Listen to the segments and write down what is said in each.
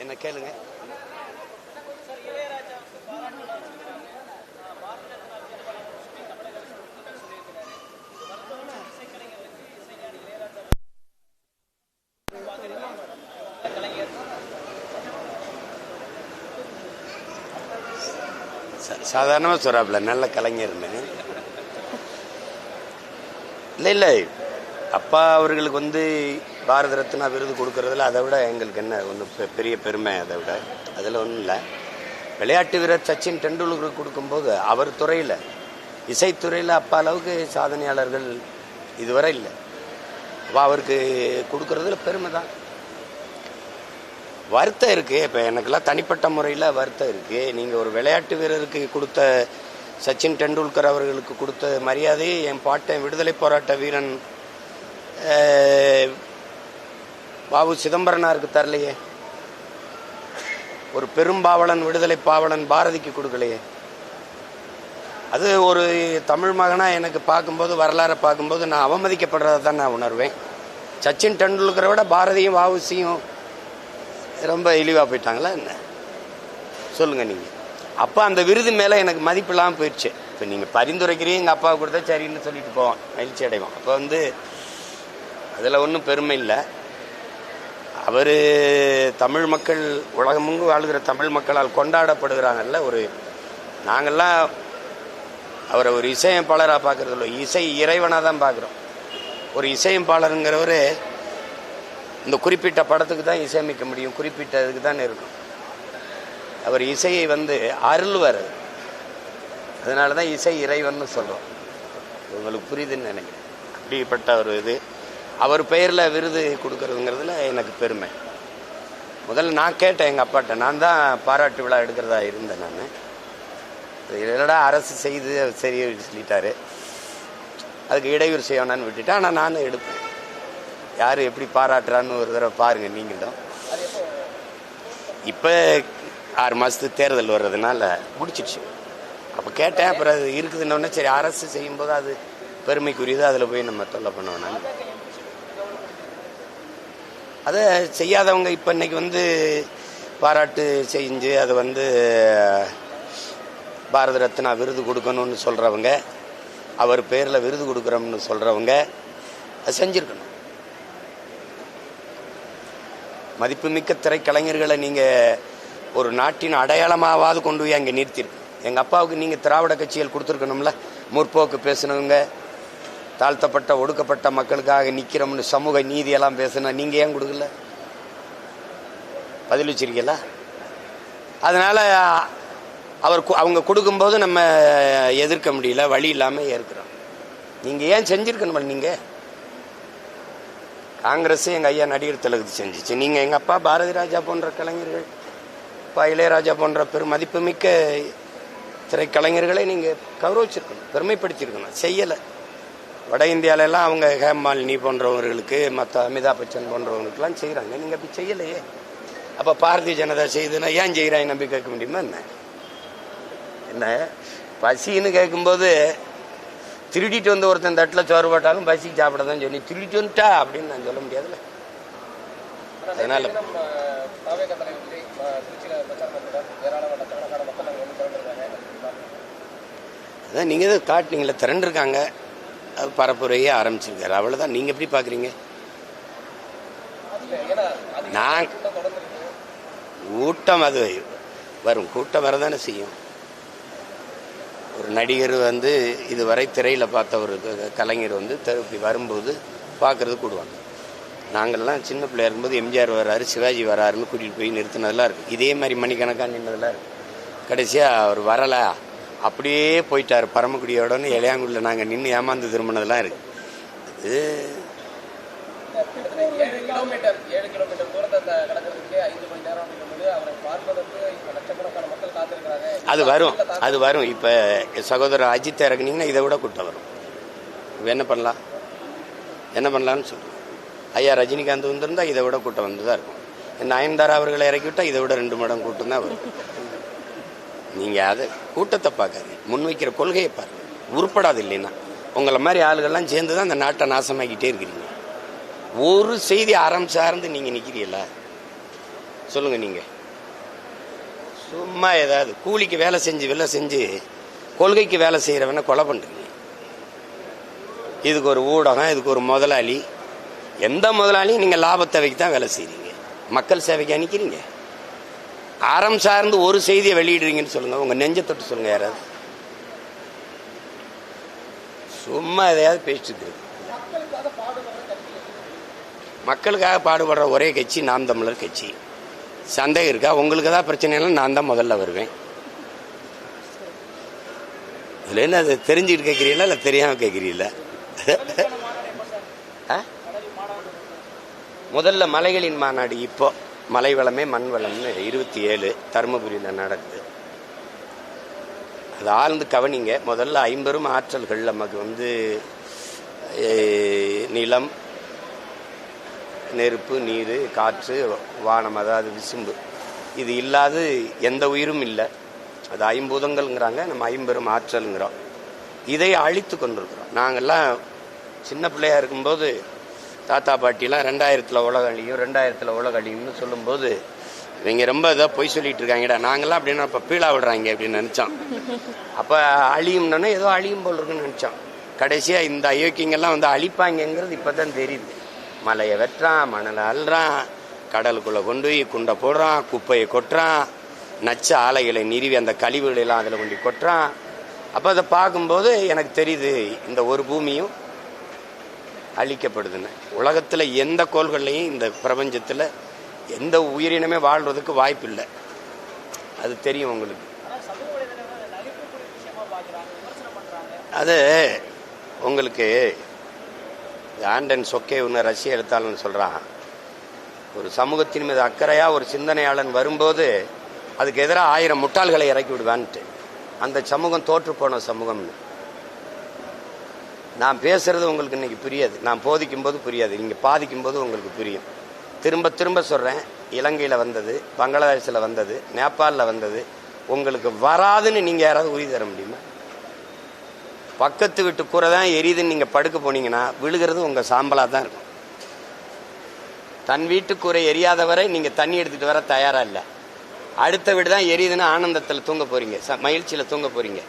என்ன கேளுங்க. சாதாரணமாக சொல்கிறாப்புல நல்ல கலைஞர்னு. இல்லை இல்லை, அப்பா அவர்களுக்கு பாரத ரத்னா விருது கொடுக்கறதுல அதை விட எங்களுக்கு என்ன ஒன்றும் பெரிய பெருமை. அதை விட அதில் ஒன்றும் இல்லை. விளையாட்டு வீரர் சச்சின் டெண்டுல்கருக்கு கொடுக்கும்போது அவர் துறையில், இசைத்துறையில் அப்பா அளவுக்கு சாதனையாளர்கள் இதுவரை இல்லை. அப்போ அவருக்கு கொடுக்கறதுல பெருமை தான். வருத்தம் இருக்குது. இப்போ எனக்கெல்லாம் தனிப்பட்ட முறையில் வருத்தம் இருக்குது. நீங்கள் ஒரு விளையாட்டு வீரருக்கு கொடுத்த சச்சின் டெண்டுல்கர் அவர்களுக்கு கொடுத்த மரியாதையை என் பாட்டன் விடுதலை போராட்ட வீரன் வாவு சிதம்பரனாருக்கு தரலையே. ஒரு பெரும்பாவலன், விடுதலை பாவலன் பாரதிக்கு கொடுக்கலையே. அது ஒரு தமிழ் மகனாக எனக்கு பார்க்கும்போது, வரலாறை பார்க்கும்போது நான் அவமதிக்கப்படுறதை தான் நான் உணர்வேன். சச்சின் டெண்டுல்கரை விட பாரதியும் வாவுசியும் ரொம்ப இழிவாக போயிட்டாங்களா என்ன சொல்லுங்கள் நீங்கள். அப்போ அந்த விருது மேலே எனக்கு மதிப்பு இல்லாமல் போயிடுச்சு. இப்போ நீங்கள் பரிந்துரைக்கிறீங்க, எங்கள் அப்பாவை கொடுத்தா சரின்னு சொல்லிட்டு போவான், மகிழ்ச்சி அடைவான். அப்போ அதில் ஒன்றும் பெருமை இல்லை. அவர் தமிழ் மக்கள், உலகமெங்கு வாழ்கிற தமிழ் மக்களால் கொண்டாடப்படுகிறாங்கல்ல. நாங்கள்லாம் அவரை ஒரு இசையமைப்பாளராக பார்க்குறது இல்லை, இசை இறைவனாக தான் பார்க்குறோம். ஒரு இசையமைப்பாளருங்கிறவர் இந்த குறிப்பிட்ட படத்துக்கு தான் இசையமைக்க முடியும், குறிப்பிட்ட இதுக்கு தான் இருக்கும். அவர் இசையை அருள்வார். அதனால தான் இசை இறைவன் சொல்கிறோம். உங்களுக்கு புரியுதுன்னு நினைக்கிறேன். அப்படிப்பட்ட ஒரு இது அவர் பெயரில் விருது கொடுக்கறதுங்கிறதுல எனக்கு பெருமை. முதல்ல நான் கேட்டேன் எங்கள் அப்பாட்ட, நான் தான் பாராட்டு விழா எடுக்கிறதா இருந்தேன். நான் இல்லைடா அரசு செய்து சரி சொல்லிட்டாரு, அதுக்கு இடையூறு செய்யணும்னு விட்டுட்டேன். ஆனால் நானும் எடுப்பேன். யார் எப்படி பாராட்டுறான்னு ஒரு தடவை பாருங்கள் நீங்களும். இப்போ 6 மாதத்துக்கு தேர்தல் வர்றதுனால முடிச்சிடுச்சு. அப்போ கேட்டேன், அப்புறம் அது இருக்குதுன்னொன்னே சரி அரசு செய்யும்போது அது பெருமைக்குரியது, அதில் போய் நம்ம தொல்லை பண்ணுவோம். நான் அதை செய்யாதவங்க இப்போ இன்னைக்கு பாராட்டு செஞ்சு அதை பாரத ரத்னா விருது கொடுக்கணும்னு சொல்கிறவங்க, அவர் பேரில் விருது கொடுக்குறோம்னு சொல்கிறவங்க அதை செஞ்சுருக்கணும். மதிப்புமிக்க திரைக்கலைஞர்களை நீங்கள் ஒரு நாட்டின் அடையாளமாவது கொண்டு போய் அங்கே நிறுத்திருக்கு. எங்கள் அப்பாவுக்கு நீங்கள் திராவிட கட்சிகள் கொடுத்துருக்கணும்ல. முற்போக்கு பேசணுங்க, தாழ்த்தப்பட்ட ஒடுக்கப்பட்ட மக்களுக்காக நிற்கிறோம்னு சமூக நீதியெல்லாம் பேசணும். நீங்கள் ஏன் கொடுக்கல? பதில் வச்சிருக்கீங்களா? அதனால் அவங்க கொடுக்கும்போது நம்ம எதிர்க்க முடியல, வழி இல்லாமல் ஏற்கிறோம். நீங்கள் ஏன் செஞ்சுருக்கணும்? நீங்கள் காங்கிரஸ் எங்கள் ஐயா நடிகர் திலகத்து செஞ்சிச்சு. நீங்கள் எங்கள் அப்பா பாரதி ராஜா போன்ற கலைஞர்கள், அப்பா இளையராஜா போன்ற பெரும் மதிப்புமிக்க திரைக்கலைஞர்களை நீங்கள் கௌரவிச்சிருக்கணும், பெருமைப்படுத்தியிருக்கணும். செய்யலை. வட இந்தியாவிலலாம் அவங்க ஹேமாலினி போன்றவர்களுக்கு, மற்ற அமிதாப் பச்சன் போன்றவங்களுக்கெல்லாம் செய்கிறாங்க. நீங்கள் அப்படி செய்யலையே. அப்போ பாரதிய ஜனதா செய்துன்னா ஏன் செய்கிறாங்க நம்பி கேட்க முடியுமா? என்ன பசின்னு கேட்கும்போது திருடிட்டு ஒருத்தன் தட்டில் சோறு போட்டாலும் பசிக்கு சாப்பிட தான் சொல்லி திருடிட்டு வந்துட்டா அப்படின்னு நான் சொல்ல முடியாதுல்ல. அதனால அதான் நீங்கள் தான் காட்டினீங்களே, திரண்டிருக்காங்க, அது பரப்புரையே ஆரம்பிச்சிருக்காரு, அவ்வளோதான். நீங்கள் எப்படி பார்க்குறீங்க? நான் கூட்டம் அது வரும், கூட்டம் வரதானே செய்யும். ஒரு நடிகர் இதுவரை திரையில் பார்த்த ஒரு கலைஞர் இப்படி வரும்போது பார்க்குறது கூடுவாங்க. நாங்கள்லாம் சின்ன பிள்ளையா இருக்கும்போது எம்ஜிஆர் வராரு, சிவாஜி வராருன்னு கூட்டிகிட்டு போய் நிறுத்தினதெல்லாம் இருக்குது. இதே மாதிரி மணிக்கணக்காக நின்றதெல்லாம் இருக்குது. கடைசியாக அவர் வரலை, அப்படியே போயிட்டார் பரமக்குடியோடன்னு இளையாங்குடியில் நாங்கள் நின்று ஏமாந்து திரும்பினதெல்லாம் இருக்குது. இது அது வரும். இப்போ சகோதரர் அஜித் இறக்குனீங்கன்னா இதை விட கூட்டம் வரும். என்ன பண்ணலான்னு சொல்லுங்கள். ஐயா ரஜினிகாந்த் வந்திருந்தா இதை விட கூட்டம் வந்துதான் இருக்கும். நயன்தாரா அவர்களை இறக்கி விட்டால் இதை விட 2 மடங்கு கூட்டம் தான் வரும். நீங்கள் அதை கூட்டத்தை பார்க்காது, முன்வைக்கிற கொள்கையை பாருங்க. உருப்படாது. இல்லைன்னா உங்களை மாதிரி ஆளுகள்லாம் சேர்ந்து தான் அந்த நாட்டை நாசமாக்கிட்டே இருக்கிறீங்க. ஒரு செய்தி அறம் சார்ந்து நீங்கள் நிற்கிறீங்களா? சொல்லுங்கள். நீங்கள் சும்மா ஏதாவது கூலிக்கு வேலை செஞ்சு கொள்கைக்கு வேலை செய்கிறவனை கொலை பண்ணுறீங்க. இதுக்கு ஒரு ஊடகம், இதுக்கு ஒரு முதலாளி. எந்த முதலாளியும் நீங்கள் லாபத்தை வைக்க தான் வேலை செய்கிறீங்க, மக்கள் சேவைக்கு அனுக்கிறீங்க. அறம் சார்ந்து ஒரு செய்தியை வெளியிடுறீங்கன்னு சொல்லுங்கள், உங்கள் நெஞ்சை தொட்டு சொல்லுங்கள். யாராவது சும்மா எதையாவது பேசிட்டு இருக்கு. மக்களுக்காக பாடுபடுற ஒரே கட்சி நாம் தமிழர் கட்சி. சந்தேகம் இருக்கா? உங்களுக்கு தான் பிரச்சனை, நான் தான் முதல்ல வருவேன். இதில் என்ன, அதை தெரிஞ்சுக்கிட்டு கேட்குறீங்களா இல்லை தெரியாமல் கேட்குறீங்களா? முதல்ல மலைகளின் மாநாடு, இப்போ மலை வளமே மண் வளம்னு 27 தருமபுரியில் நடக்குது. அது ஆழ்ந்து கவனிங்க. முதல்ல 50 ஆற்றல்கள் நமக்கு நிலம், நெருப்பு, நீர், காற்று, வானம், அதாவது விசும்பு. இது இல்லாது எந்த உயிரும் இல்லை. அது 5 பூதங்கள்ங்கிறாங்க, நம்ம 50 ஆற்றல்ங்கிறோம். இதை அழித்து கொண்டிருக்கிறோம். நாங்கள்லாம் சின்ன பிள்ளையா இருக்கும்போது தாத்தா பாட்டிலாம் 2000 உலக அழியும் 2000 உலக அழியும்னு சொல்லும்போது இவங்க ரொம்ப இதாக பொய் சொல்லிட்டு இருக்காங்கடா, நாங்கள்லாம் அப்படின்னா இப்போ பீழா விடுறாங்க அப்படின்னு நினச்சோம். அப்போ அழியும்னா ஏதோ அழியும் போல் இருக்குன்னு நினச்சோம். கடைசியாக இந்த அயோக்கியங்கள்லாம் அழிப்பாங்கங்கிறது இப்போ தான் தெரியுது. மலையை வெட்டுறான், மணலை அள்ளுறான், கடலுக்குள்ளே கொண்டு போய் குண்டை போடுறான், குப்பையை கொட்டுறான், நச்ச ஆலைகளை நிறுவி அந்த கழிவுகளெல்லாம் அதில் கொண்டு கொட்டுறான். அப்போ அதை பார்க்கும்போது எனக்கு தெரியுது, இந்த ஒரு பூமியும் அழிக்கப்படுதுன்னு. உலகத்தில் எந்த கோள்கள்லையும் இந்த பிரபஞ்சத்தில் எந்த உயிரினமே வாழ்றதுக்கு வாய்ப்பு இல்லை. அது தெரியும் உங்களுக்கு. அது உங்களுக்கு ஆண்டன் சொக்கே ஒன்று ரஷ்ய எழுத்தாளன்னு சொல்கிறான், ஒரு சமூகத்தின் மீது அக்கறையாக ஒரு சிந்தனையாளன் வரும்போது அதுக்கு எதிராக 1000 முட்டாள்களை இறக்கி விடுவான்ட்டு. அந்த சமூகம் தோற்று போன சமூகம்னு. நான் பேசுறது உங்களுக்கு இன்னைக்கு புரியாது, நான் போதிக்கும் போது புரியாது, நீங்கள் பாதிக்கும் போது உங்களுக்கு புரியும். திரும்ப திரும்ப சொல்கிறேன், இலங்கையில் வந்தது, பங்களாதேஷில் வந்தது, நேபாளில் வந்தது, உங்களுக்கு வராதுன்னு நீங்கள் யாராவது உறுதி தர முடியுமா? பக்கத்து வீட்டு கூரை தான் எரியுதுன்னு நீங்கள் படுக்க போனீங்கன்னா விழுகிறது உங்கள் சாம்பலாக தான் இருக்கும். தன் வீட்டு கூரை எரியாதவரை நீங்கள் தண்ணி எடுத்துகிட்டு வர தயாராக இல்லை. அடுத்த வீடு தான் எரியுதுன்னு ஆனந்தத்தில் தூங்க போகிறீங்க, மகிழ்ச்சியில் தூங்க போகிறீங்க.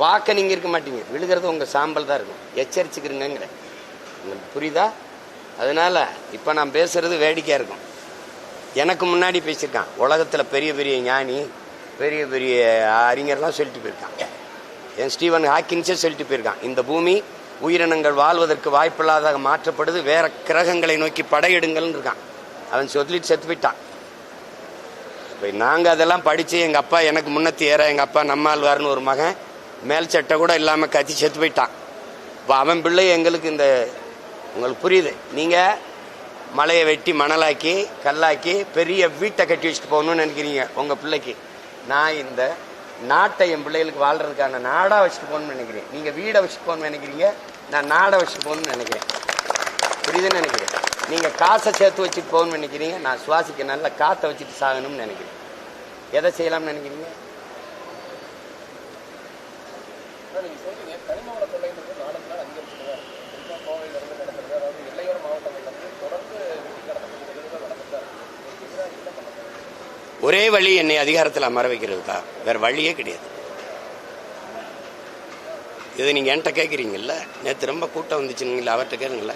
பார்க்க நீங்கள் இருக்க மாட்டீங்க, விழுகிறது உங்கள் சாம்பல் தான் இருக்கும். எச்சரிச்சுக்கிறீங்கிற உங்களுக்கு புரியுதா? அதனால் இப்போ நான் பேசுகிறது வேடிக்கையாக இருக்கும். எனக்கு முன்னாடி பேசியிருக்கான், உலகத்தில் பெரிய பெரிய ஞானி, பெரிய பெரிய அறிஞர்லாம் சொல்லிட்டு போயிருக்கான். என் ஸ்டீவன் ஹாக்கின்ஸே சொல்லிட்டு போயிருக்கான், இந்த பூமி உயிரினங்கள் வாழ்வதற்கு வாய்ப்பில்லாத மாற்றப்படுது, வேற கிரகங்களை நோக்கி படையெடுங்கள்னு இருக்கான். அவன் சொல்லிட்டு செத்து போயிட்டான். இப்போ நாங்கள் அதெல்லாம் படித்து எங்கள் அப்பா எனக்கு முன்னத்தி ஏற, எங்கள் அப்பா நம்மாழ்வார்னு ஒரு மகன் மேல் சட்டை கூட இல்லாமல் கத்தி செத்து போயிட்டான். இப்போ அவன் பிள்ளை எங்களுக்கு இந்த உங்களுக்கு புரியுது. நீங்கள் மலையை வெட்டி மணலாக்கி கல்லாக்கி பெரிய வீட்டை கட்டி வச்சுட்டு போகணும்னு நினைக்கிறீங்க உங்கள் பிள்ளைக்கு. நான் இந்த நாட்டை என் பிள்ளைகளுக்கு வாழ்றதுக்கான நாடாக வச்சுட்டு போகணும்னு நினைக்கிறேன். நீங்கள் வீடை வச்சுட்டு போகணும்னு நினைக்கிறீங்க, நான் நாடை வச்சுட்டு போகணும்னு நினைக்கிறேன். புரியுதுன்னு நினைக்கிறேன். நீங்கள் காசை சேர்த்து வச்சுட்டு போகணும்னு நினைக்கிறீங்க, நான் சுவாசிக்க நல்ல காற்றை வச்சுட்டு சாகணும்னு நினைக்கிறேன். எதை செய்யலாம்னு நினைக்கிறீங்க? ஒரே வழி என்னை அதிகாரத்தில் அமர வைக்கிறது தான், வேற வழியே கிடையாது. இது நீங்க என்கிட்ட கேட்குறீங்கல்ல, நேற்று ரொம்ப கூட்டம் வந்துச்சுங்களா, அவர்கிட்ட கேளுங்கள.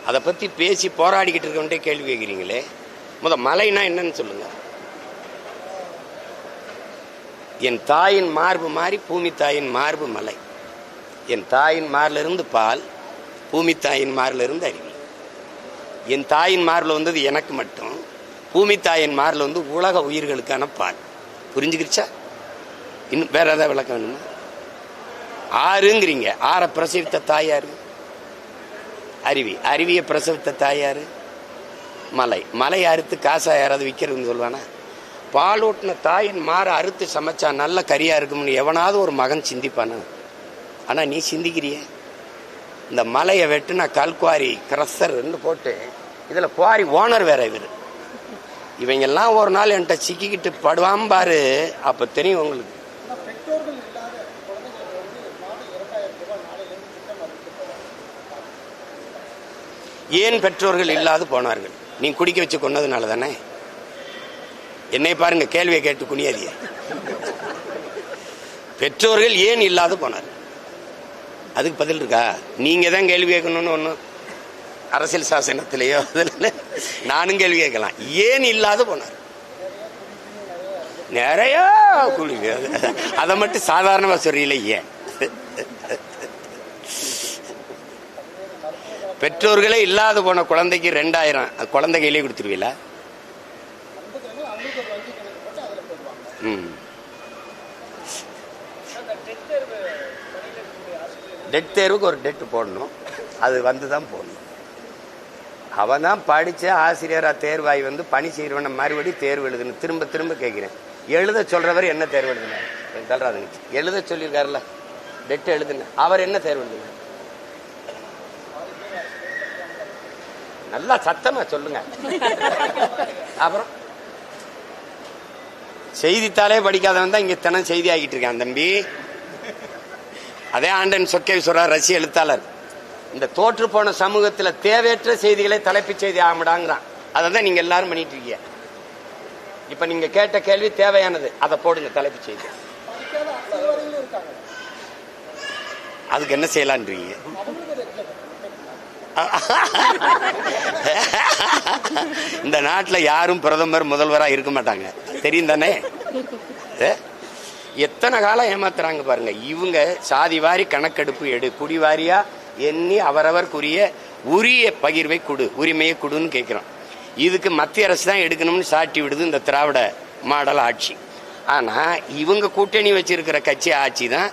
அதை பற்றி பேசி போராடிக்கிட்டு இருக்கவன்ட்டே கேள்வி கேட்குறீங்களே. மலைனா என்னன்னு சொல்லுங்க. என் தாயின் மார்பு மாறி பூமி தாயின் மார்பு மலை. என் தாயின் மார்பிலிருந்து பால், பூமி தாயின் மார்பிலிருந்து அருவி. என் தாயின் மார்பில் வந்தது எனக்கு மட்டும், பூமி தாயின் மாரில் உலக உயிர்களுக்கான பால். புரிஞ்சுக்கிடுச்சா? இன்னும் வேற ஏதாவது விளக்கம் வேணுமா? ஆறுங்கிறீங்க, ஆறை பிரசவித்த தாயாரு அருவி, அருவியை பிரசவித்த தாயாரு மலை. மலை அறுத்து காசா யாராவது விற்கிறதுன்னு சொல்லுவானா? பால் ஓட்டின தாயின் மாற அறுத்து சமைச்சா நல்ல கறியா இருக்கும்னு எவனாவது ஒரு மகன் சிந்திப்பானா? ஆனா நீ சிந்திக்கிறிய. இந்த மலையை வெட்டுனா கல்குவாரி கிரஸ்டர் போட்டு, இதுல குவாரி ஓனர் வேற இவரு. இவங்கெல்லாம் ஒரு நாள் என்கிட்ட சிக்கிக்கிட்டு படுவான் பாரு, அப்ப தெரியும் உங்களுக்கு. ஏன் பெற்றோர்கள் இல்லாது போனார்கள்? நீ குடிக்க வச்சு கொண்டதுனால தானே. என்னை பாருங்க, கேள்வியை கேட்டு குனியாதிய. பெற்றோர்கள் ஏன் இல்லாது போனார்? அதுக்கு பதில் இருக்கா? நீங்க தான் கேள்வி கேட்கணும்னு ஒன்றும் அரசியல் சாசனத்திலேயோ நானும் கேள்வி கேட்கலாம். ஏன் இல்லாது போனார்? நிறைய குளிங்க, அதை மட்டும் சாதாரணமா சொல்றீங்களே ஏன்? பெற்றோர்களே இல்லாத போன குழந்தைக்கு 2000 குழந்தை கையிலே கொடுத்துருவீங்களா? டெட் தேர்வுக்கு ஒரு டெட் போடணும், அது வந்து தான் போடணும். அவன் தான் படித்த ஆசிரியராக தேர்வாகி வந்து பணி செய்கிறவன மறுபடியும் தேர்வு எழுதுன்னு திரும்ப திரும்ப கேட்குறேன். எழுத சொல்கிறவர் என்ன தேர்வு எழுதுனார்? தல்றாது எழுத சொல்லியிருக்காருல்ல, டெட் எழுதுன அவர் என்ன தேர்வு எழுதுனார்? நல்லா சத்தமா சொல்லுங்க. அப்புறம் செய்தித்தாளே படிக்காதவன் தான் இங்க தினம் செய்தி ஆகிட்டு இருக்கான் தம்பி. அதே ஆண்டன் சொக்கேஸ்வரர் ரஷ்ய எழுத்தாளர், இந்த தோற்று போன சமூகத்துல தேவையற்ற செய்திகளை தலைப்புச் செய்தி ஆகடாங்கிறான். அதை தான் நீங்க எல்லாரும் பண்ணிட்டு இருக்கீங்க. இப்ப நீங்க கேட்ட கேள்வி தேவையானது, அதை போடுங்க தலைப்புச் செய்தி. அதுக்கு என்ன செய்யலான்றீங்க? இந்த நாட்டில் யாரும் பிரதமர் முதல்வராக இருக்க மாட்டாங்க, தெரியும் தானே? எத்தனை காலம் ஏமாத்துறாங்க பாருங்க. இவங்க சாதி வாரி கணக்கெடுப்பு குடிவாரியா எண்ணி அவரவருக்குரிய உரிய பகிர்வை கொடு, உரிமையை கொடுன்னு கேட்கிறோம். இதுக்கு மத்திய அரசு தான் எடுக்கணும்னு சாட்டி விடுது இந்த திராவிட மாடல் ஆட்சி. ஆனா இவங்க கூட்டணி வச்சிருக்கிற கட்சி ஆட்சி தான்,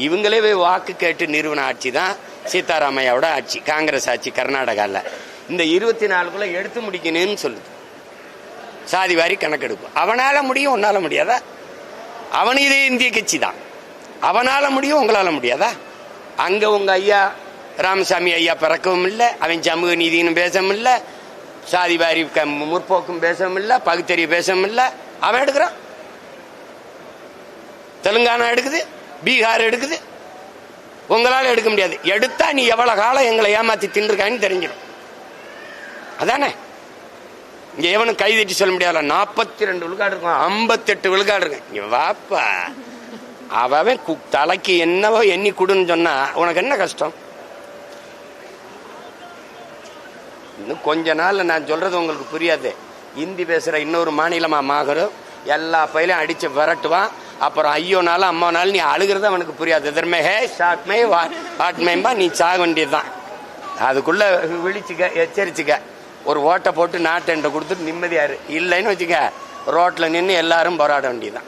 இவங்களே வாக்கு கேட்டு நிறுவன ஆட்சி தான் சீதாராமையாவோட ஆட்சி, காங்கிரஸ் ஆட்சி கர்நாடகாவில். இந்த 24க்குள்ள எடுத்து முடிக்கணும்னு சொல்லுது. சாதி வாரி கணக்கெடுப்பு அவனால முடியும், உன்னால முடியாதா? அவனு இதே இந்திய கட்சி தான், அவனால முடியும், உங்களால முடியாதா? அங்க உங்க ஐயா ராமசாமி ஐயா பிறக்கவும் இல்லை, அவன் சமூக நீதினு பேசவும் இல்லை, சாதி வாரி முற்போக்கும் பேசவும் இல்லை, பகுத்தறிவு பேசவும் இல்லை. அவன் எடுக்கிறான். தெலுங்கானா எடுக்குது, பீகார் எடுக்குது, உங்களால எடுக்க முடியாது. எடுத்தா நீ எவ்வளவு காலம் எங்களை ஏமாத்தி தின்றுக்கான்னு தெரிஞ்சிடும். அதானே இங்க எவனும் கைதட்டி சொல்ல முடியாது. 42 விழுக்காடு இருக்கும், 58 விழுக்காடு இருக்கு. இங்க வாப்பா, அவன் தலைக்கு என்னவோ எண்ணி கொடுன்னு சொன்னா உனக்கு என்ன கஷ்டம்? இன்னும் கொஞ்ச நாள் நான் சொல்றது உங்களுக்கு புரியாது. இந்தி பேசுற இன்னொரு மாநிலமா மாகரும் எல்லா பயிலையும் அடிச்சு விரட்டுவான். அப்புறம் ஐயோனாலும் அம்மானாலும் நீ அழுகிறது அவனுக்கு புரியாது. எதிர்மே ஹே ஷாட்மே வாட்மேம்பா, நீ சாக வேண்டியதுதான். அதுக்குள்ள விழிச்சுக்க, எச்சரிச்சுக்க. ஒரு ஓட்டை போட்டு நாட்டை கொடுத்துட்டு நிம்மதியாரு. இல்லைன்னு வச்சுக்க, ரோட்ல நின்று எல்லாரும் போராட வேண்டியதுதான்.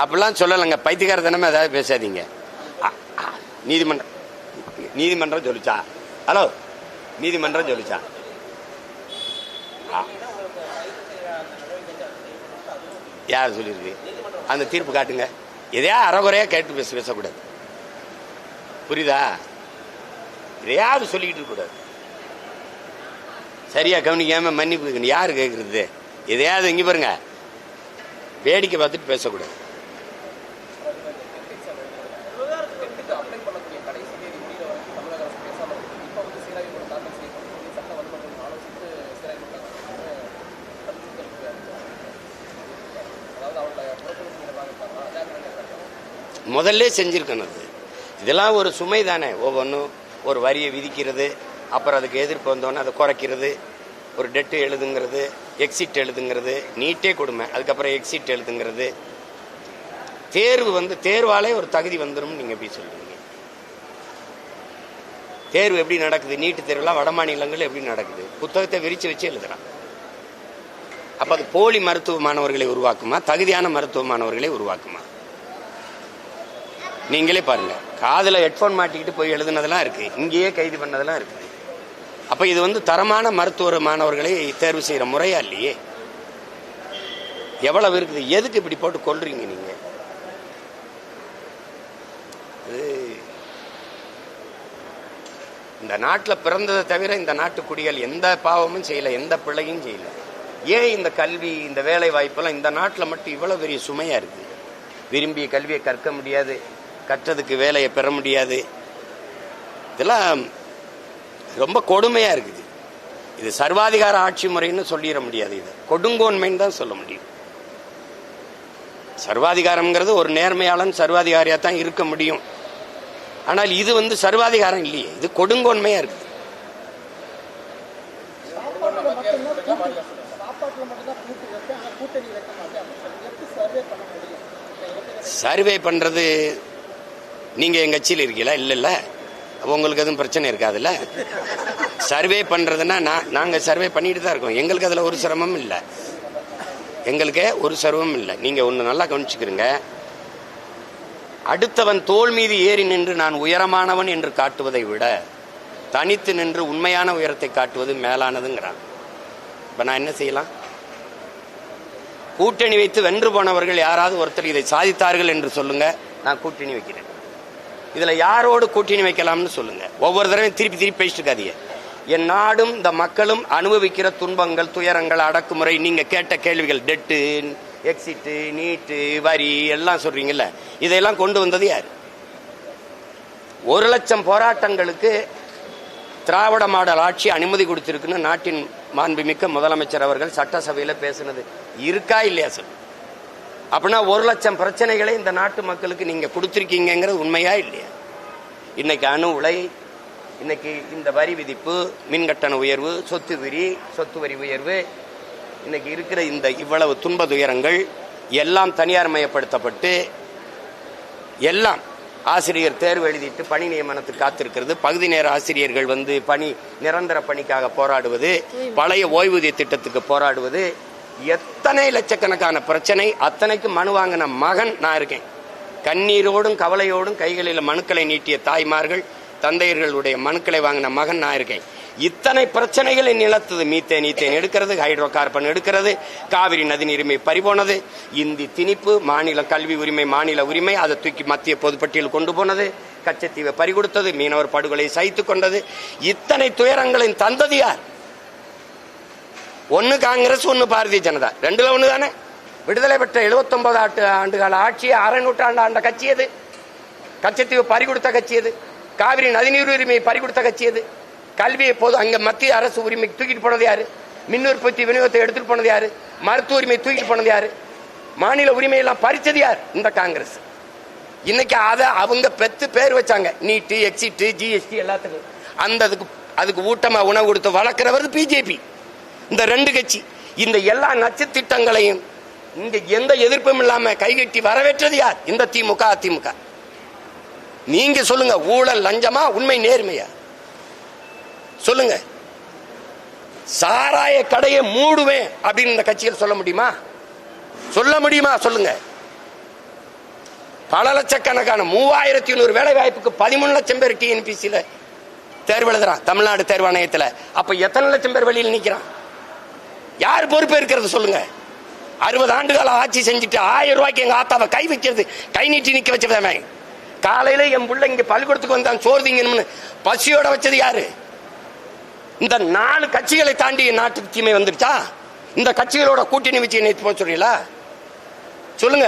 அப்படிலாம் சொல்லலைங்க, பைத்தியக்காரத்தனமே ஏதாவது பேசாதீங்க. நீதிமன்றம் சொல்லிச்சா? ஹலோ, நீதிமன்றம் சொல்லிச்சா? யார் சொல்லியிருக்கு? அந்த தீர்ப்பு காட்டுங்க. எதையா அறகுறையா கேட்டு பேசக்கூடாது, புரியுதா? எதையாவது சொல்லிக்கிட்டு இருக்க கூடாது. சரியா கவனிக்காம மன்னிப்பு கேட்கணும். யாரு கேட்கறது? எதையாவது இங்க பாருங்க, வேடிக்கை பார்த்துட்டு பேசக்கூடாது. முதல்ல செஞ்சிருக்கணும். இதெல்லாம் ஒரு சுமை தானே. ஒவ்வொன்றும் ஒரு வரியை விதிக்கிறது, அப்புறம் அதுக்கு எதிர்ப்பு வந்தோன்னு அதை குறைக்கிறது, ஒரு டெட்டு எழுதுங்கிறது, எக்ஸிட் எழுதுங்கிறது, நீட்டே கொடுமை, அதுக்கப்புறம் எக்ஸிட் எழுதுங்கிறது. தேர்வு தேர்வாலே ஒரு தகுதி வந்துடும். நீங்க எப்படி சொல்றீங்க? தேர்வு எப்படி நடக்குது? நீட்டு தேர்வுலாம் வட மாநிலங்கள் எப்படி நடக்குது? புத்தகத்தை விரிச்சு வச்சு எழுதுறான். அப்ப அது போலி மருத்துவ மாணவர்களை உருவாக்குமா, தகுதியான மருத்துவ மாணவர்களை உருவாக்குமா? நீங்களே பாருங்க. காதுல ஹெட்போன் மாட்டிக்கிட்டு போய் எழுதுனதெல்லாம் இருக்கு, இங்கேயே கைது பண்ணதெல்லாம் இருக்குது. அப்ப இது தரமான மருத்துவ மாணவர்களை தேர்வு செய்யற முறையா இல்லையே? எவ்வளவு இருக்குது? எதுக்கு இப்படி போட்டு கொள்றீங்க நீங்க? இந்த நாட்டில் பிறந்ததை தவிர இந்த நாட்டு குடிகள் எந்த பாவமும் செய்யல, எந்த பிள்ளையும் செய்யல. ஏன் இந்த கல்வி, இந்த வேலை வாய்ப்பெல்லாம் இந்த நாட்டில் மட்டும் இவ்வளவு பெரிய சுமையா இருக்கு? விரும்பிய கல்வியை கற்க முடியாது, கற்றதுக்கு வேலையை பெற முடியாது. இதெல்லாம் ரொம்ப கொடுமையா இருக்குது. இது சர்வாதிகார ஆட்சி முறைன்னு சொல்லிட முடியாது, இது கொடுங்கோன்மைன்னு தான் சொல்ல முடியும். சர்வாதிகாரம்ங்கிறது ஒரு நேர்மையாளன் சர்வாதிகாரியா தான் இருக்க முடியும். ஆனால் இது சர்வாதிகாரம் இல்லையே, இது கொடுங்கோன்மையா இருக்கு. சர்வே பண்றது நீங்க எங்க கட்சியில் இருக்கீங்களா? இல்ல உங்களுக்கு எதுவும் பிரச்சனை இருக்காதுல்ல. சர்வே பண்றதுன்னா நாங்க சர்வே பண்ணிட்டு தான் இருக்கோம். எங்களுக்கு அதுல ஒரு சிரமம் இல்லை, எங்களுக்கு ஒரு சிரமம் இல்லை. நீங்க ஒண்ணு நல்லா கவனிச்சுக்கிறீங்க. அடுத்தவன் தோள் மீது ஏறி நின்று நான் உயரமானவன் என்று காட்டுவதை விட தனித்து நின்று உண்மையான உயரத்தை காட்டுவது மேலானதுங்கிறான். இப்ப நான் என்ன செய்யலாம்? கூட்டணி வைத்து வென்று போனவர்கள் யாராவது ஒருத்தர் இதை சாதித்தார்கள் என்று சொல்லுங்க, நான் கூட்டணி வைக்கிறேன். இதுல யாரோடு கூட்டணி வைக்கலாம்னு சொல்லுங்க. ஒவ்வொரு தடவையும் திருப்பி பேசிட்டு இருக்காதீங்க. என் நாடும் இந்த மக்களும் அனுபவிக்கிற துன்பங்கள், துயரங்கள், அடக்குமுறை, நீங்க கேட்ட கேள்விகள், டெட்டு, எக்ஸிட்டு, நீட்டு, வரி எல்லாம் சொல்றீங்கல்ல, இதையெல்லாம் கொண்டு வந்தது யார்? 1,00,000 போராட்டங்களுக்கு திராவிட மாடல் ஆட்சி அனுமதி கொடுத்திருக்குன்னு நாட்டின் மாண்புமிக்க முதலமைச்சர் அவர்கள் சட்டசபையில பேசுனது இருக்கா இல்லையா சொல்லு? அப்படின்னா 1,00,000 பிரச்சனைகளை இந்த நாட்டு மக்களுக்கு நீங்க கொடுத்திருக்கீங்கிறது உண்மையா இல்லையா? இன்னைக்கு அணு உலை, இன்னைக்கு இந்த வரி விதிப்பு, மின்கட்டண உயர்வு, சொத்து வரி உயர்வு, இன்னைக்கு இருக்கிற இந்த இவ்வளவு துன்ப துயரங்கள் எல்லாம் தனியார் மயப்படுத்தப்பட்டு, எல்லாம் ஆசிரியர் தேர்வு எழுதிட்டு பணி நியமனத்துக்கு காத்திருக்கிறது, பகுதி நேர ஆசிரியர்கள் பணி நிரந்தர பணிக்காக போராடுவது, பழைய ஓய்வூதிய திட்டத்துக்கு போராடுவது, எத்தனை லட்சக்கணக்கான பிரச்சனை. அத்தனைக்கு மனு வாங்கின மகன் நான் இருக்கேன். கண்ணீரோடும் கவலையோடும் கைகளில் மனுக்களை நீட்டிய தாய்மார்கள், தந்தையர்களுடைய மனுக்களை வாங்கின மகன் நான் இருக்கேன். இத்தனை பிரச்சனைகளை நிலத்தது. மீத்தேன் எடுக்கிறது, ஹைட்ரோ கார்பன் எடுக்கிறது, காவிரி நதிநீர் உரிமை பறிபோனது, இந்தி திணிப்பு, மாநில கல்வி உரிமை, மாநில உரிமை, அதை தூக்கி மத்திய பொதுப்பட்டியல் கொண்டு போனது, கச்சத்தீவை பறிகொடுத்தது, மீனவர் படுகொலை சகித்துக் கொண்டது. இத்தனை துயரங்களின் தந்தது யார்? ஒன்னு காங்கிரஸ், ஒன்னு பாரதிய ஜனதா, ரெண்டுல ஒண்ணு தானே. விடுதலை பெற்ற 79 ஆண்டுகால ஆட்சியை அரை நூற்றாண்டு ஆண்ட கட்சி எது? கச்சத்தீவு பறிகொடுத்த கட்சி எது? காவிரி நதிநீர் உரிமையை பறிகொடுத்த கட்சி எது? கல்வியை போது அங்க மத்திய அரசு உரிமை தூக்கிட்டு போனது யாரு? மின் உற்பத்தி விநியோகத்தை எடுத்துட்டு போனது யாரு? மருத்துவ உரிமை தூக்கிட்டு போனது யாரு? மாநில உரிமையெல்லாம் பறிச்சது யார்? இந்த காங்கிரஸ். இன்னைக்கு அதை அவங்க பெத்து பேர் வச்சாங்க, நீட்டு, எக்ஸிட்டு, ஜிஎஸ்டி எல்லாத்துக்கும். அதுக்கு ஊட்டமா உணவு கொடுத்து வளர்க்கிறவர் பிஜேபி. இந்த ரெண்டு கட்சி இந்த எல்லா நச்சு திட்டங்களையும் இங்க எந்த எதிர்ப்பும் இல்லாம கைகட்டி வரவேற்றது யார்? இந்த திமுக, அதிமுக. நீங்க சொல்லுங்க, ஊழல் லஞ்சமா, உண்மை நேர்மையா? சொல்லுங்க. சாராய கடையை மூடுவேன் அப்படின்னு இந்த கட்சிகள் சொல்ல முடியுமா? சொல்லுங்க. பல லட்சக்கணக்கான 3100 வேலை வாய்ப்புக்கு 13 லட்சம் பேர் டிஎன்பிசியில தேர்வு எழுதுறான், தமிழ்நாடு தேர்வாணையத்தில். அப்ப எத்தனை லட்சம் பேர் வெளியில் நிக்கிறான்? யார் பொறுப்பு இருக்கிறது சொல்லுங்க? 60 ஆண்டுகால ஆட்சி செஞ்சுட்டு 1000 ரூபாய்க்கு எங்க ஆத்தாவை கை வைக்கிறது, கை நீட்டி நிக்க வச்சது. காலையில என் பிள்ளை இங்க பள்ளிக்கூடத்துக்கு வந்தான் சோர்திங்கன்னு பசியோட வச்சது யாரு? இந்த 4 கட்சிகளை தாண்டி நாட்டுக்கு தீமை வந்துருச்சா? இந்த கட்சிகளோட கூட்டணி வச்சு நேற்று போக சொல்றீங்களா? சொல்லுங்க.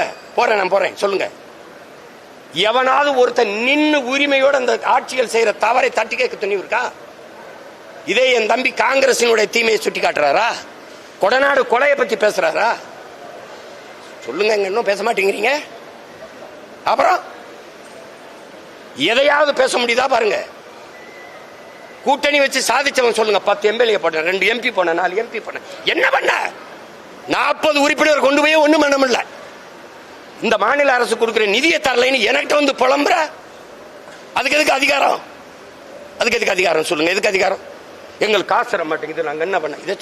நான் போறேன். சொல்லுங்க. எவனாவது ஒருத்தன் நின்று உரிமையோட அந்த ஆட்சிகள் செய்யற தவறை தட்டி கேட்க துணிவு இருக்கா? இதே என் தம்பி காங்கிரசினுடைய தீமையை சுட்டி காட்டுறாரா? கொடநாடு கொலையை பத்தி பேசுறாரா? சொல்லுங்க. இன்னும் பேச மாட்டேங்கிறீங்க. அப்புறம் எதையாவது பேச முடியுதா பாருங்க. கூட்டணி வச்சு சாதிச்சவன் சொல்லுங்க. 10 எம்எல்ஏ போன, 2 எம்பி போன, 4 எம்பி போன, என்ன பண்ண? 40 உறுப்பினர் கொண்டு போய் ஒண்ணும் பண்ண முடியல. இந்த மாநில அரசு கொடுக்கிற நிதியை தரலைன்னு எனக்கிட்ட புலம்புற. அதுக்கு எதுக்கு அதிகாரம்? சொல்லுங்க. எதுக்கு அதிகாரம்? எங்களுக்கு காசு தர மாட்டேங்குது, நாங்க என்ன பண்ண? இதை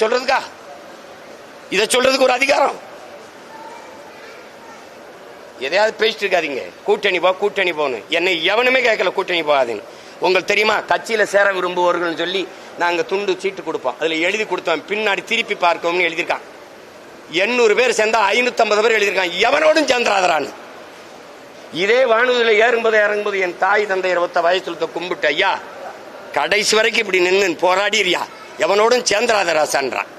சொல்றதுக்கு ஒரு அதிகாரம்? எதையாவது பேசிட்டு இருக்காதீங்க. கூட்டணி போகணும். என்னை எவனுமே கேட்கல கூட்டணி போகாதீங்க. உங்களுக்கு தெரியுமா, கட்சியில சேர விரும்புவர்கள் சொல்லி நாங்க துண்டு சீட்டு கொடுப்போம். அதுல எழுதி கொடுத்தோம், பின்னாடி திருப்பி பார்க்கணும்னு எழுதியிருக்கான். 800 பேர் சேர்ந்தா 550 பேர் எழுதியிருக்கான், எவனோடும் சேர்ந்துராதரான்னு. இதே வானூர்தியில ஏறும்போது இறங்கும்போது என் தாய் தந்தையர் ஒத்த வயசுல கும்பிட்டு, ஐயா கடைசி வரைக்கும் இப்படி நின்று போராடிறியா, எவனோடும் சேர்ந்துராதராசான்றான்.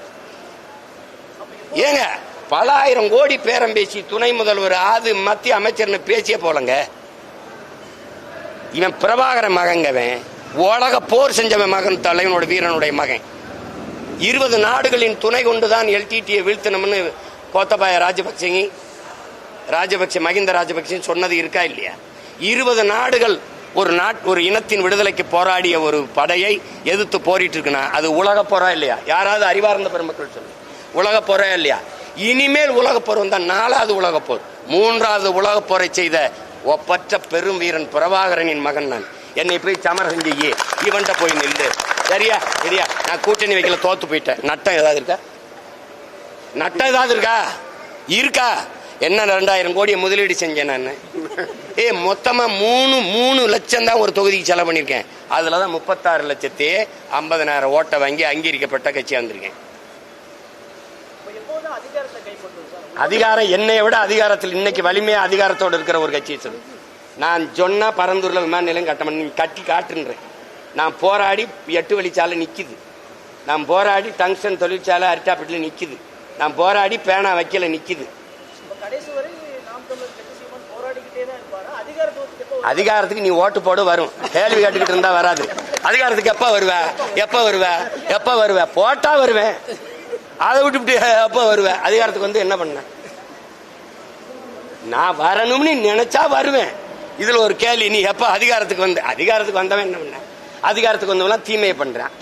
ஏங்க, பல ஆயிரம் கோடி பேரம் பேசி துணை முதல்வர் ஆது மத்திய அமைச்சர்னு பேசிய போலங்க. இவன் பிரபாகர மகங்கவன், உலக போர் செஞ்சவன் மகன், தலைவனோட வீரனுடைய மகன். 20 நாடுகளின் துணை கொண்டுதான் எல்டிடியை வீழ்த்தணும்னு கோத்தபாய ராஜபக்சே மகிந்த ராஜபக்சே சொன்னது இருக்கா இல்லையா? 20 நாடுகள் ஒரு இனத்தின் விடுதலைக்கு போராடிய ஒரு படையை எதிர்த்து போரிட்டு இருக்குன்னா அது உலக போரா இல்லையா? யாராவது அறிவார்ந்த பெருமக்கள் சொல்லு, உலக போரா இல்லையா? இனிமேல் உலக போர் வந்தா 4வது உலக போர், 3வது உலக போரை செய்த ஒப்பற்ற பெரும் வீரன் பிரபாகரனின் மகன் நான். என்னை போய் சமரம் செஞ்சு இவன்ட்ட போய் நில்லு. சரியா சரியா? நான் கூட்டணி வைக்கல, தோத்து போயிட்டேன். நட்டம் ஏதாவது இருக்கா? நட்டம் ஏதாவது இருக்கா? என்ன 2000 கோடியை முதலீடு செஞ்சேன் நான். மொத்தமா 3 லட்சம் தான் ஒரு தொகுதிக்கு செலவு பண்ணிருக்கேன். அதுலதான் 36 லட்சத்தி 50,000 ஓட்டை வாங்கி அங்கீகரிக்கப்பட்ட கட்சியா வந்திருக்கேன். அதிகாரம் என்னை விட அதிகாரத்தில் இன்னைக்கு வலிமையா அதிகாரத்தோடு இருக்கிற ஒரு கட்சியை சொல்லு. நான் சொன்னா பரந்தூர்ல விமான நிலையம் கட்டி காட்டுன்றேன். நான் போராடி 8 வழிச்சாலை நிக்குது. நான் போராடி டங்ஸ்டன் தொழிற்சாலை அரிட்டாப்பட்டில் நிக்குது. நான் போராடி பேனா வைக்கல நிக்குது. அதிகாரத்துக்கு நீ ஓட்டு போடு வரும். கேள்வி கேட்டுக்கிட்டு இருந்தா வராது. அதிகாரத்துக்கு எப்ப வருவ போட்டா வருவேன். அதை விட்டு எப்ப வருவேன்? அதிகாரத்துக்கு வந்து என்ன பண்ண? நான் வரணும்னு நினைச்சா வருவேன். இதுல ஒரு கேள்வி, நீ எப்ப அதிகாரத்துக்கு வந்தவன் என்ன பண்ண? அதிகாரத்துக்கு வந்தவன் தீமையை பண்றான்.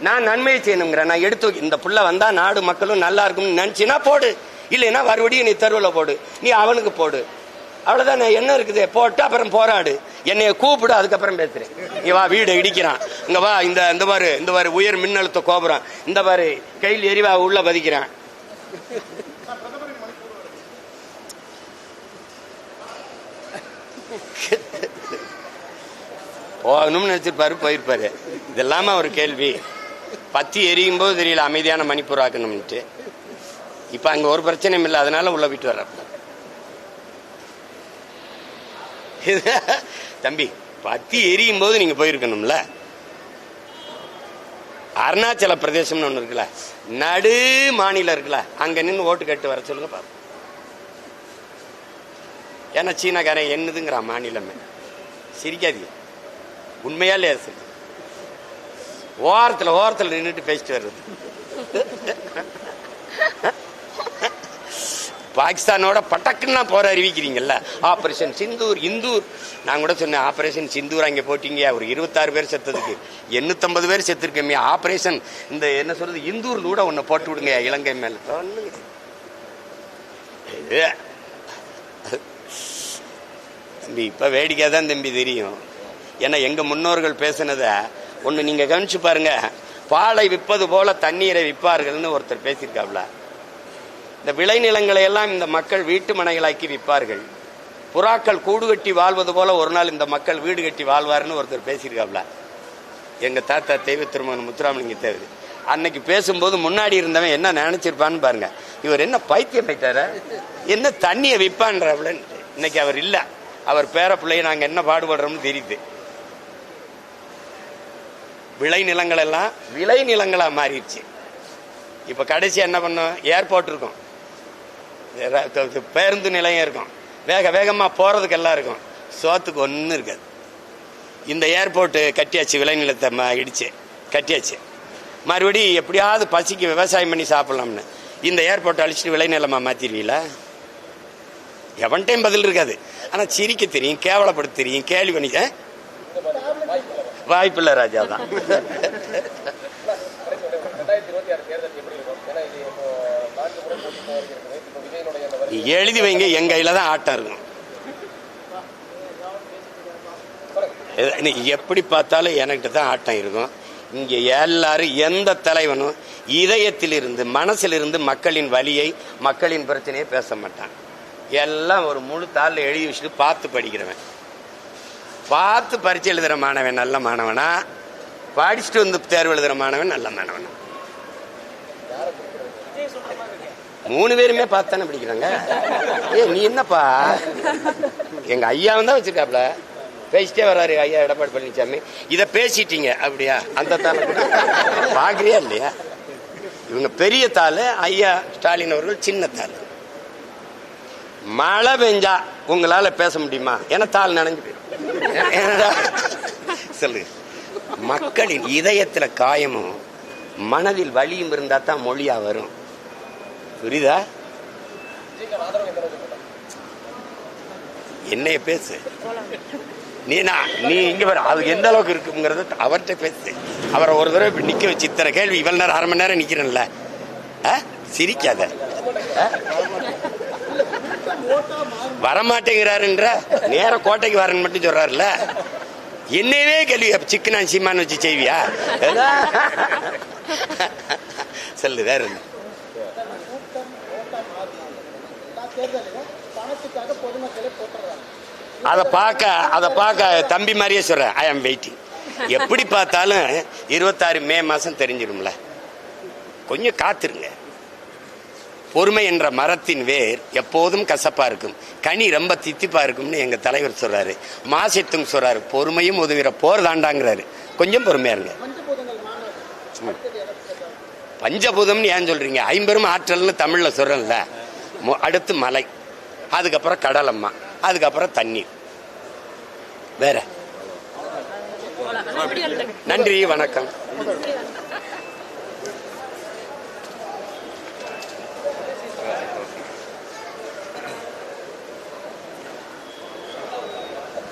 நான் நன்மையை செய்யணுங்கிறேன். நான் எடுத்து இந்த புள்ள வந்தா நாடு மக்களும் நல்லா இருக்கும்னு நினைச்சினா போடு, இல்லைன்னா மறுபடியும் நீ தெருவில் போடு, நீ அவனுக்கு போடு. அவ்வளவுதான். என்ன இருக்குது? போட்டு அப்புறம் போராடு. என்னைய கூப்பிடு, அதுக்கப்புறம் பேசுறேன். நீ வா, வீடு இடிக்கிறான், இங்க வா, இந்த பாரு உயர் மின்னழுத்த கோபுரம், இந்த பாரு கையில் எரிவா உள்ள பதிக்கிறான். போகணும்னு நினைச்சிருப்பாரு, போயிருப்பாரு. இதெல்லாம ஒரு கேள்வி. பத்தி எரியும் போது தெரியல அமைதியான மணிப்பூர் ஆக்கணும்ட்டு. இப்ப அங்க ஒரு பிரச்சனையும் இல்லை, அதனால உள்ள விட்டு வர. தம்பி, பத்தி எரியும் போது நீங்க போயிருக்கணும்ல. அருணாச்சல பிரதேசம்னு ஒண்ணு இருக்குல்ல, நடு மாநிலம் இருக்குல்ல, அங்க நின்று ஓட்டு கேட்டு வர சொல்லுங்க பாப்போம். ஏன்னா சீனாக்காரன் என்னதுங்கிற மாநிலமே. சிரிக்காதீங்க, உண்மையா இல்லையா? சரி, ஓரத்தில் நின்றுட்டு பேசிட்டு வர்றது. பாகிஸ்தானோட பட்டக்குன்னா போற அறிவிக்கிறீங்கல்ல. ஆபரேஷன் சிந்தூர், இந்தூர். நான் கூட சொன்னேன், ஆபரேஷன் சிந்தூர் அங்கே போட்டீங்க, ஒரு 26 பேர் செத்ததுக்கு 850 பேர் செத்துருக்கமே. ஆபரேஷன் இந்த என்ன சொல்றது, இந்தூர் கூட ஒன்னு போட்டு விடுங்க இலங்கை மேல. தம்பி, இப்ப வேடிக்கை தான் தம்பி தெரியும். ஏன்னா எங்க முன்னோர்கள் பேசினத ஒண்ணு நீங்க கவனிச்சு பாருங்க. பாலை விற்பது போல தண்ணீரை விற்பார்கள்னு ஒருத்தர் பேசியிருக்காப்ல. இந்த விளைநிலங்களை எல்லாம் இந்த மக்கள் வீட்டு மனைகளாக்கி விற்பார்கள். புறாக்கள் கூடு கட்டி வாழ்வது போல ஒரு நாள் இந்த மக்கள் வீடு கட்டி வாழ்வார்னு ஒருத்தர் பேசியிருக்காப்ல. எங்க தாத்தா தெய்வ திருமகன் முத்துராமலிங்க தேவர் அன்னைக்கு பேசும்போது முன்னாடி இருந்தவன் என்ன நினைச்சிருப்பான்னு பாருங்க. இவர் என்ன பைத்தியம் போயிட்டார, என்ன தண்ணியை விற்பான்றாப்ல. இன்னைக்கு அவர் இல்ல, அவர் பேர பிள்ளைய நாங்க என்ன பாடுபடுறோம்னு தெரியுது. விளைநிலங்கள் எல்லாம் விளைநிலங்களா மாறிடுச்சு. இப்ப கடைசி என்ன பண்ணோம், ஏர்போர்ட் இருக்கும், பேருந்து நிலையம் இருக்கும், வேகமா போறதுக்கு எல்லாம் இருக்கும், சோத்துக்கு ஒன்றும் இருக்காது. இந்த ஏர்போர்ட் கட்டியாச்சு, விளைநிலத்தை இடிச்சு கட்டியாச்சு. மறுபடியும் எப்படியாவது பசிக்கு விவசாயம் பண்ணி சாப்பிடலாம்னு இந்த ஏர்போர்ட் அழிச்சிட்டு விளைநிலமா மாத்திருவீங்களா? எவன்டையும் பதில் இருக்காது. ஆனா சிரிக்க தெரியும், கேவலப்படுத்த தெரியும், கேள்வி பண்ணிக்க வாய்ப்பில்லை. ராஜா தான். எழுதி வைங்க, எங்க கையில தான் ஆட்டம் இருக்கும். எப்படி பார்த்தாலும் என்கிட்ட தான் ஆட்டம் இருக்கும். இங்க எல்லாரும் எந்த தலைவனும் இதயத்திலிருந்து மனசிலிருந்து மக்களின் வலியை மக்களின் பிரச்சனையை பேச மாட்டான். எல்லாம் ஒரு முழு தாளில் எழுதி வச்சுட்டு பார்த்து படிக்கிறவன், பார்த்து பரீட்சை எழுதுற மாணவன் நல்ல மாணவனா, படிச்சுட்டு வந்து தேர்வு எழுதுற மாணவன் நல்ல மாணவனா? 3 பேருமே பார்த்தானே படிக்கிறாங்க. நீ என்னப்பா, எங்க ஐயாவும் தான் வச்சிருக்காப்ல, பேசிட்டே வர்றாரு ஐயா எடப்பாடி பழனிசாமி. இதை பேசிட்டீங்க அப்படியா? அந்த தாளை பாக்குறியா இல்லையா? இவங்க பெரிய தாள், ஐயா ஸ்டாலின் அவர்கள் சின்ன தாள். மழை பெஞ்சா உங்களால பேச முடியுமா? ஏன்னா தாள் நனைஞ்சு போயிடும். சொல்லு, மக்களின் இதயத்துல காயமும் மனதில் வலியும் இருந்தா தான் மொழியா வரும். புரியுதா? என்னைய பேசு. நீ இங்க வர அது எந்த அளவுக்கு இருக்குங்கிறத அவர்கிட்ட பேசு. அவரை ஒரு தடவை இப்படி நிக்க வச்சு இத்தனை கேள்வி இவ்வளவு நேரம் 1/2 மணி நேரம் நிக்கிறேன்ல, சிரிக்காத. வரமாட்டேங்கிறாருன்ற நேர கோட்டைக்கு வரேன்னு மட்டும் சொல்றாருல, என்னவே கேள்வி சிக்கனா சீமான்னு வச்சு செய்வியா? சொல்லு வேற என்ன? அதை பார்க்க தம்பி மாதிரியே சொல்றேன். ஐ ஆம் வெயிட்டிங். எப்படி பார்த்தாலும் 26 மே மாசம் தெரிஞ்சிடும்ல. கொஞ்சம் காத்திருங்க. பொறுமை என்ற மரத்தின் வேர் எப்போதும் கசப்பா இருக்கும், கனி ரொம்ப தித்திப்பா இருக்கும்னு எங்க தலைவர் சொல்றாரு. மாசத்தும் சொல்றாரு, பொறுமையும் உதவிற போர் தாண்டாங்கிறாரு. கொஞ்சம் பொறுமையா இருங்க. பஞ்சபூதம்னு ஏன் சொல்றீங்க? 50 ஆற்றல்னு தமிழ்ல சொல்றேன்ல. அடுத்து மலை, அதுக்கப்புறம் கடலம்மா, அதுக்கப்புறம் தண்ணீர். வேற? நன்றி, வணக்கம்.